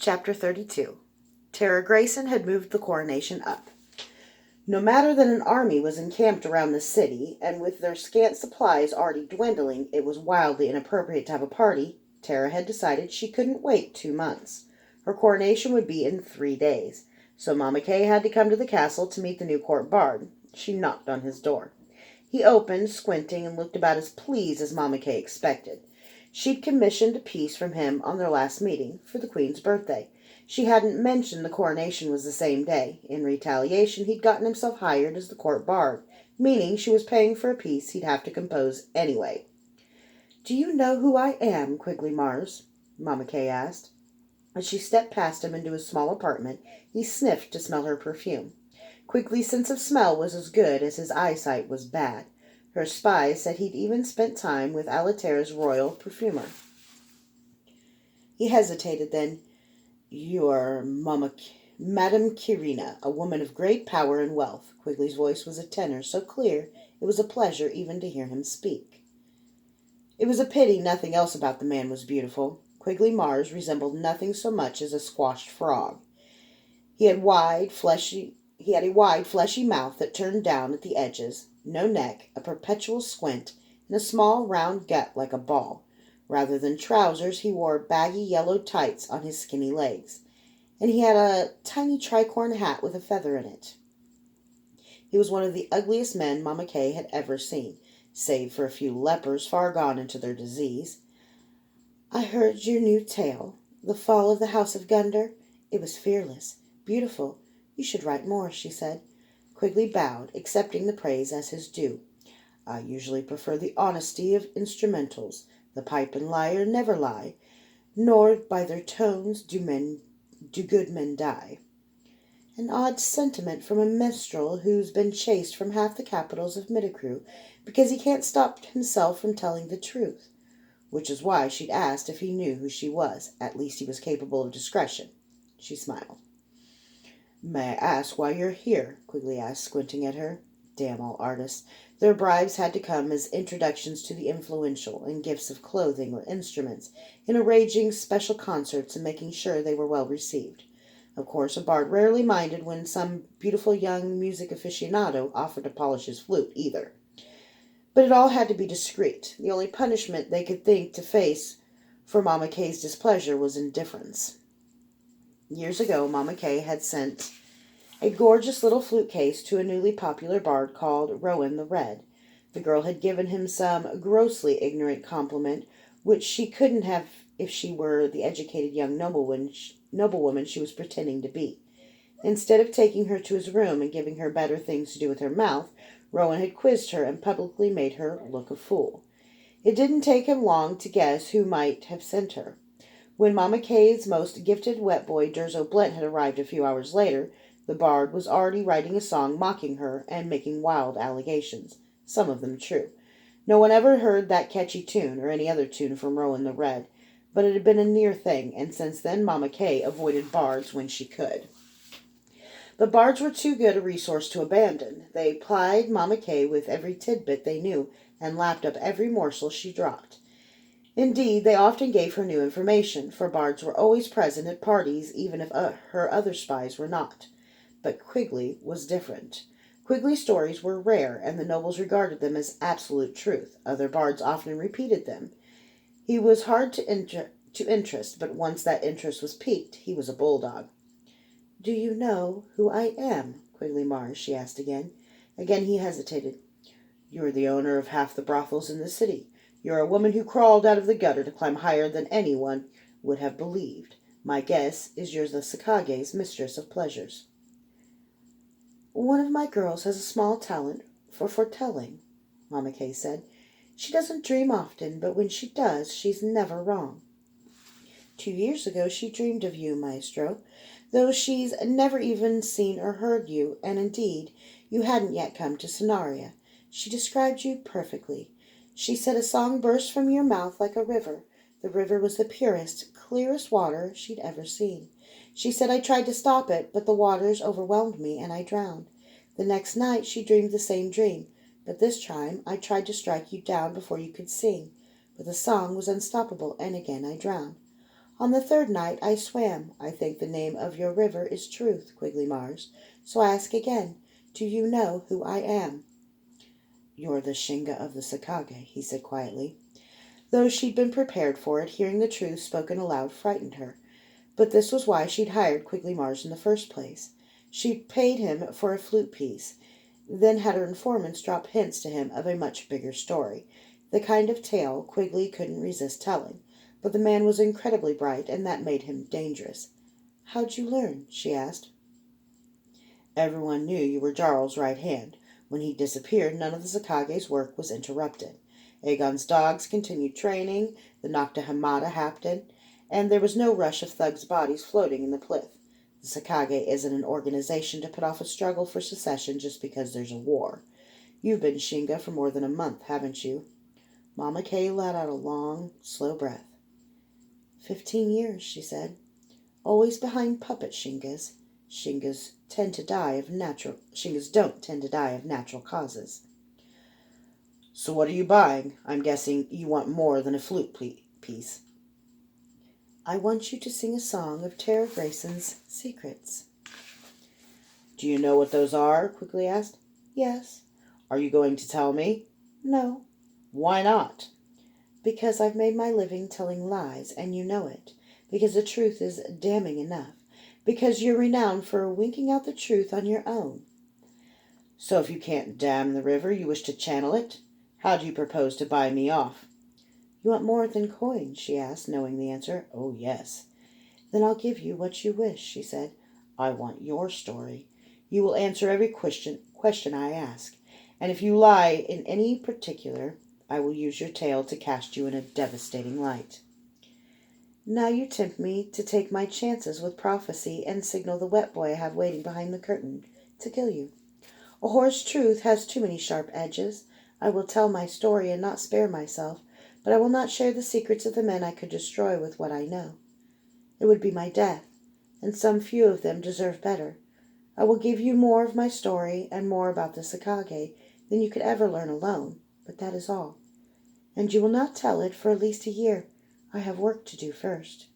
Chapter 32. Tara Grayson had moved the coronation up. No matter that an army was encamped around the city, and with their scant supplies already dwindling, it was wildly inappropriate to have a party, Tara had decided she couldn't wait 2 months. Her coronation would be in 3 days, so Mama Kay had to come to the castle to meet the new court bard. She knocked on his door. He opened, squinting, and looked about as pleased as Mama Kay expected. She'd commissioned a piece from him on their last meeting, for the Queen's birthday. She hadn't mentioned the coronation was the same day. In retaliation, he'd gotten himself hired as the court bard, meaning she was paying for a piece he'd have to compose anyway. "Do you know who I am, Quigley Mars?" Mama Kay asked. As she stepped past him into his small apartment, he sniffed to smell her perfume. Quigley's sense of smell was as good as his eyesight was bad. Her spies said he'd even spent time with Alaterra's royal perfumer. He hesitated then. "You are Madame Kirina, a woman of great power and wealth." Quigley's voice was a tenor so clear it was a pleasure even to hear him speak. It was a pity nothing else about the man was beautiful. Quigley Mars resembled nothing so much as a squashed frog. He had a wide, fleshy mouth that turned down at the edges, no neck, a perpetual squint, and a small round gut like a ball. Rather than trousers, he wore baggy yellow tights on his skinny legs, and he had a tiny tricorn hat with a feather in it. He was one of the ugliest men Mama Kay had ever seen, save for a few lepers far gone into their disease. "I heard your new tale, The Fall of the House of Gunder. It was fearless, beautiful. You should write more," she said. Quigley bowed, accepting the praise as his due. "I usually prefer the honesty of instrumentals. The pipe and lyre never lie, nor by their tones do good men die." An odd sentiment from a minstrel who's been chased from half the capitals of Midicrew because he can't stop himself from telling the truth. Which is why she'd asked if he knew who she was. At least he was capable of discretion. She smiled. "May I ask why you're here?" Quigley asked, squinting at her. Damn all artists. Their bribes had to come as introductions to the influential, and gifts of clothing or instruments, in arranging special concerts and making sure they were well received. Of course, a bard rarely minded when some beautiful young music aficionado offered to polish his flute, either. But it all had to be discreet. The only punishment they could think to face for Mama Kay's displeasure was indifference. Years ago, Mama Kay had sent a gorgeous little flute case to a newly popular bard called Rowan the Red. The girl had given him some grossly ignorant compliment, which she couldn't have if she were the educated young noblewoman she was pretending to be. Instead of taking her to his room and giving her better things to do with her mouth, Rowan had quizzed her and publicly made her look a fool. It didn't take him long to guess who might have sent her. When Mama Kay's most gifted wet boy, Durzo Blent, had arrived a few hours later, the bard was already writing a song mocking her and making wild allegations, some of them true. No one ever heard that catchy tune or any other tune from Rowan the Red, but it had been a near thing, and since then Mama Kay avoided bards when she could. But bards were too good a resource to abandon. They plied Mama Kay with every tidbit they knew and lapped up every morsel she dropped. Indeed, they often gave her new information, for bards were always present at parties, even if her other spies were not. But Quigley was different. Quigley's stories were rare, and the nobles regarded them as absolute truth. Other bards often repeated them. He was hard to interest, but once that interest was piqued, he was a bulldog. "Do you know who I am, Quigley Mars?" she asked again. Again he hesitated. "You're the owner of half the brothels in the city. You're a woman who crawled out of the gutter to climb higher than anyone would have believed. My guess is you're the Sakage's mistress of pleasures." "One of my girls has a small talent for foretelling," Mama Kay said. "She doesn't dream often, but when she does, she's never wrong. 2 years ago she dreamed of you, Maestro, though she's never even seen or heard you, and indeed, you hadn't yet come to Sonaria. She described you perfectly. She said a song burst from your mouth like a river. The river was the purest, clearest water she'd ever seen. She said I tried to stop it, but the waters overwhelmed me and I drowned. The next night she dreamed the same dream, but this time I tried to strike you down before you could sing, but the song was unstoppable, and again I drowned. On the third night I swam. I think the name of your river is Truth, Quigley Mars. So I ask again, do you know who I am? You're the Shinga of the Sakage, he said quietly. Though she'd been prepared for it, hearing the truth spoken aloud frightened her. But this was why she'd hired Quigley Mars in the first place. She'd paid him for a flute piece, then had her informants drop hints to him of a much bigger story, the kind of tale Quigley couldn't resist telling. But the man was incredibly bright, and that made him dangerous. How'd you learn? She asked. Everyone knew you were Jarl's right hand. When he disappeared, none of the Sakage's work was interrupted. Aegon's dogs continued training, the Nocta Hamada happened, and there was no rush of thugs' bodies floating in the plinth. The Sakage isn't an organization to put off a struggle for secession just because there's a war. You've been Shinga for more than a month, haven't you? Mama Kay let out a long, slow breath. 15 years, she said. Always behind puppet Shingas. Shingas don't tend to die of natural causes. So what are you buying? I'm guessing you want more than a flute piece. I want you to sing a song of Tara Grayson's secrets. Do you know what those are? Quigley asked. Yes. Are you going to tell me? No. Why not? Because I've made my living telling lies, and you know it. Because the truth is damning enough. Because you're renowned for winking out the truth on your own. So if you can't dam the river, you wish to channel it? How do you propose to buy me off? You want more than coin? She asked, knowing the answer. Oh, yes. Then I'll give you what you wish, she said. I want your story. You will answer every question I ask. And if you lie in any particular, I will use your tale to cast you in a devastating light. Now you tempt me to take my chances with prophecy and signal the wet boy I have waiting behind the curtain to kill you. A whore's truth has too many sharp edges. I will tell my story and not spare myself, but I will not share the secrets of the men I could destroy with what I know. It would be my death, and some few of them deserve better. I will give you more of my story and more about the Sakage than you could ever learn alone, but that is all. And you will not tell it for at least a year. I have work to do first.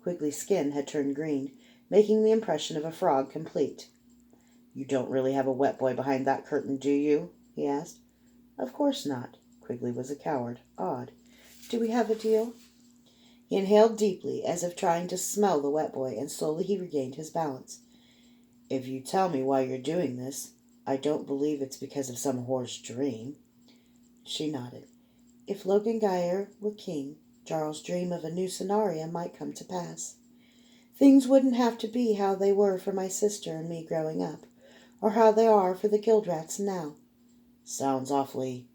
Quigley's skin had turned green, making the impression of a frog complete. You don't really have a wet boy behind that curtain, do you? He asked. Of course not. Quigley was a coward. Odd. Do we have a deal? He inhaled deeply, as if trying to smell the wet boy, and slowly he regained his balance. If you tell me why you're doing this, I don't believe it's because of some whore's dream. She nodded. If Logan Geyer were king, Jarl's dream of a new Cennaria might come to pass. Things wouldn't have to be how they were for my sister and me growing up, or how they are for the Gildrats now. Sounds awfully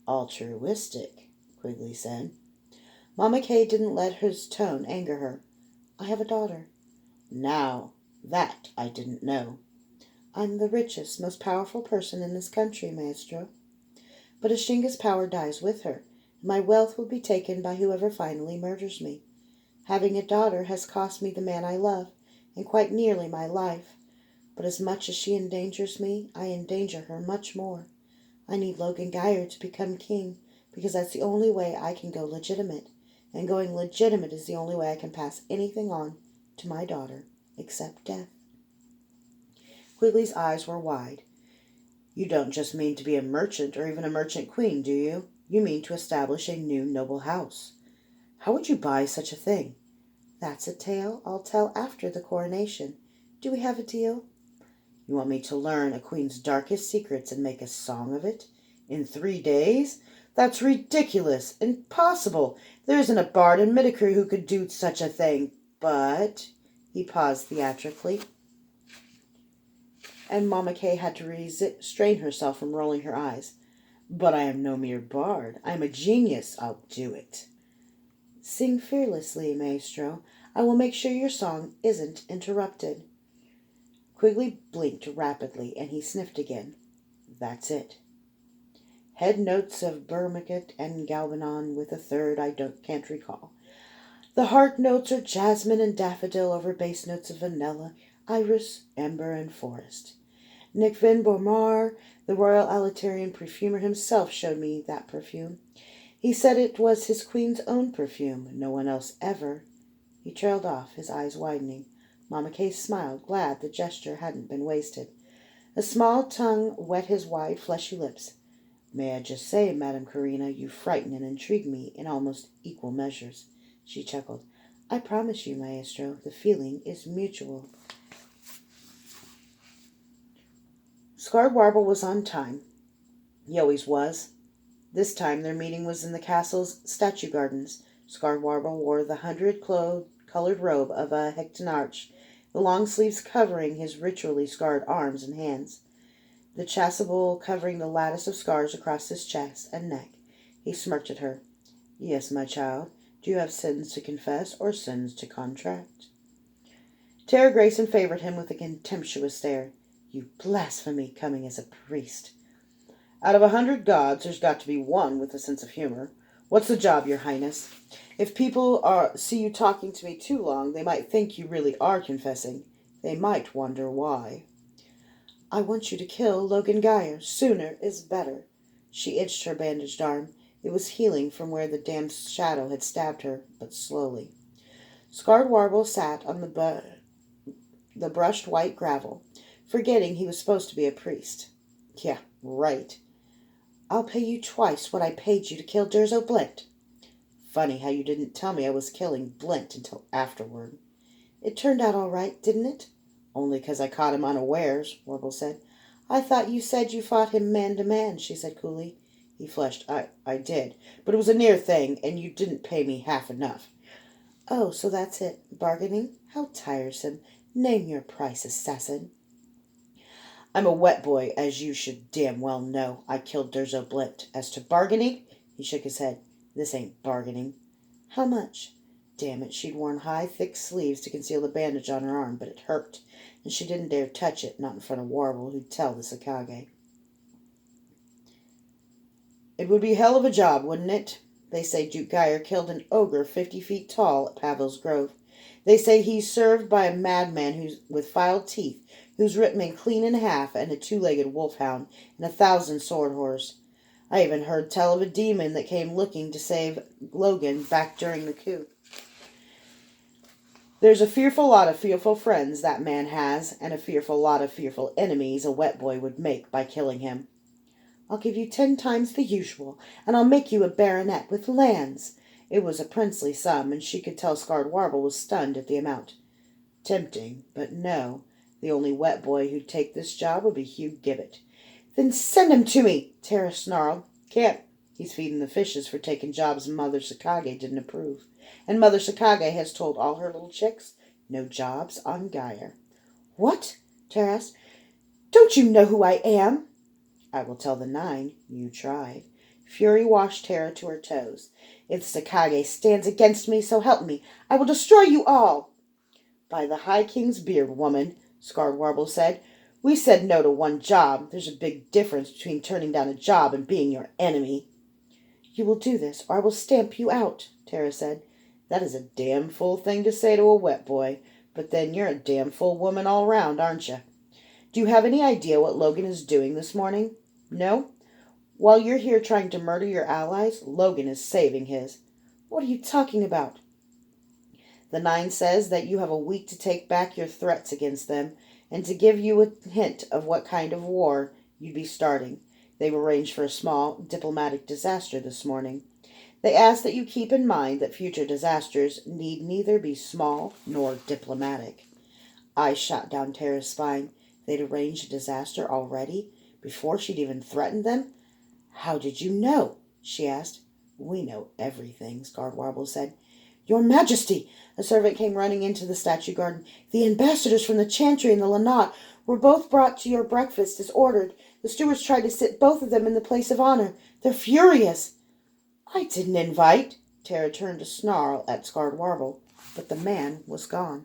altruistic, Quigley said. Mama Kay didn't let his tone anger her. I have a daughter. Now, that I didn't know. I'm the richest, most powerful person in this country, Maestro. But Ashinga's power dies with her. My wealth will be taken by whoever finally murders me. Having a daughter has cost me the man I love, and quite nearly my life. But as much as she endangers me, I endanger her much more. I need Logan Geyer to become king, because that's the only way I can go legitimate. And going legitimate is the only way I can pass anything on to my daughter, except death. Quigley's eyes were wide. You don't just mean to be a merchant or even a merchant queen, do you? You mean to establish a new noble house. How would you buy such a thing? That's a tale I'll tell after the coronation. Do we have a deal? You want me to learn a queen's darkest secrets and make a song of it? In 3 days? That's ridiculous! Impossible! There isn't a bard in Midicrew who could do such a thing. But... He paused theatrically, and Mama Kay had to restrain herself from rolling her eyes. But I am no mere bard. I am a genius. I'll do it. Sing fearlessly, Maestro. I will make sure your song isn't interrupted. Quigley blinked rapidly, and he sniffed again. That's it. Head notes of Burmaket and Galbanon with a third can't recall. The heart notes are jasmine and daffodil over bass notes of vanilla, iris, amber, and forest. Nick Van Bormar, the Royal Alitarian perfumer himself, showed me that perfume. He said it was his queen's own perfume, no one else ever. He trailed off, his eyes widening. Mama Kay smiled, glad the gesture hadn't been wasted. A small tongue wet his wide, fleshy lips. May I just say, Madame Carina, you frighten and intrigue me in almost equal measures. She chuckled. I promise you, Maestro, the feeling is mutual. Scarred Warble was on time. He always was. This time their meeting was in the castle's statue gardens. Scarred Warble wore the 100-colored robe of a hectonarch, the long sleeves covering his ritually scarred arms and hands, the chasuble covering the lattice of scars across his chest and neck. He smirked at her. Yes, my child. Do you have sins to confess or sins to contract? Tara Grayson favored him with a contemptuous stare. You blasphemy, coming as a priest. Out of 100 gods, there's got to be one with a sense of humor. What's the job, Your Highness? If people see you talking to me too long, they might think you really are confessing. They might wonder why. I want you to kill Logan Geyer. Sooner is better. She itched her bandaged arm. It was healing from where the damp shadow had stabbed her, but slowly. Scarred Warble sat on the brushed white gravel, forgetting he was supposed to be a priest. Yeah, right. I'll pay you twice what I paid you to kill Durzo Blint. Funny how you didn't tell me I was killing Blint until afterward. It turned out all right, didn't it? Only 'cause I caught him unawares, Warble said. I thought you said you fought him man to man, she said coolly. He flushed. I did, but it was a near thing, and you didn't pay me half enough. Oh, so that's it. Bargaining? How tiresome. Name your price, assassin. I'm a wet boy, as you should damn well know. I killed Durzo Blint. As to bargaining, he shook his head. This ain't bargaining. How much? Damn it, she'd worn high, thick sleeves to conceal the bandage on her arm, but it hurt, and she didn't dare touch it, not in front of Warble, who'd tell the Sakage. It would be hell of a job, wouldn't it? They say Duke Geyer killed an ogre 50 feet tall at Pavel's Grove. They say he's served by a madman with filed teeth, who's ripped men clean in half, and a 2-legged wolfhound, and 1,000 sword horse. I even heard tell of a demon that came looking to save Logan back during the coup. There's a fearful lot of fearful friends that man has, and a fearful lot of fearful enemies a wet boy would make by killing him. I'll give you 10 times the usual, and I'll make you a baronet with lands. It was a princely sum, and she could tell Scarred Warble was stunned at the amount. Tempting, but no. The only wet boy who'd take this job would be Hugh Gibbet. Then send him to me, Tara snarled. Can't. He's feeding the fishes for taking jobs Mother Sakage didn't approve. And Mother Sakage has told all her little chicks, no jobs on Geyer. What? Tara asked. Don't you know who I am? I will tell the 9. You tried. Fury washed Tara to her toes. If the Sakage stands against me, so help me, I will destroy you all. By the High King's beard, woman, Scarred Warble said. We said no to one job. There's a big difference between turning down a job and being your enemy. You will do this, or I will stamp you out, Tara said. That is a damn fool thing to say to a wet boy, but then you're a damn fool woman all round, aren't you? Do you have any idea what Logan is doing this morning? No? While you're here trying to murder your allies, Logan is saving his. What are you talking about? The 9 says that you have a week to take back your threats against them, and to give you a hint of what kind of war you'd be starting. They've arranged for a small diplomatic disaster this morning. They ask that you keep in mind that future disasters need neither be small nor diplomatic. I shot down Tara's spine. They'd arranged a disaster already, before she'd even threatened them? How did you know? She asked. We know everything, Scarred Warble said. Your Majesty! A servant came running into the statue garden. The ambassadors from the Chantry and the Lanat were both brought to your breakfast as ordered. The stewards tried to sit both of them in the place of honor. They're furious. I didn't invite. Tara turned to snarl at Scarred Warble, but the man was gone.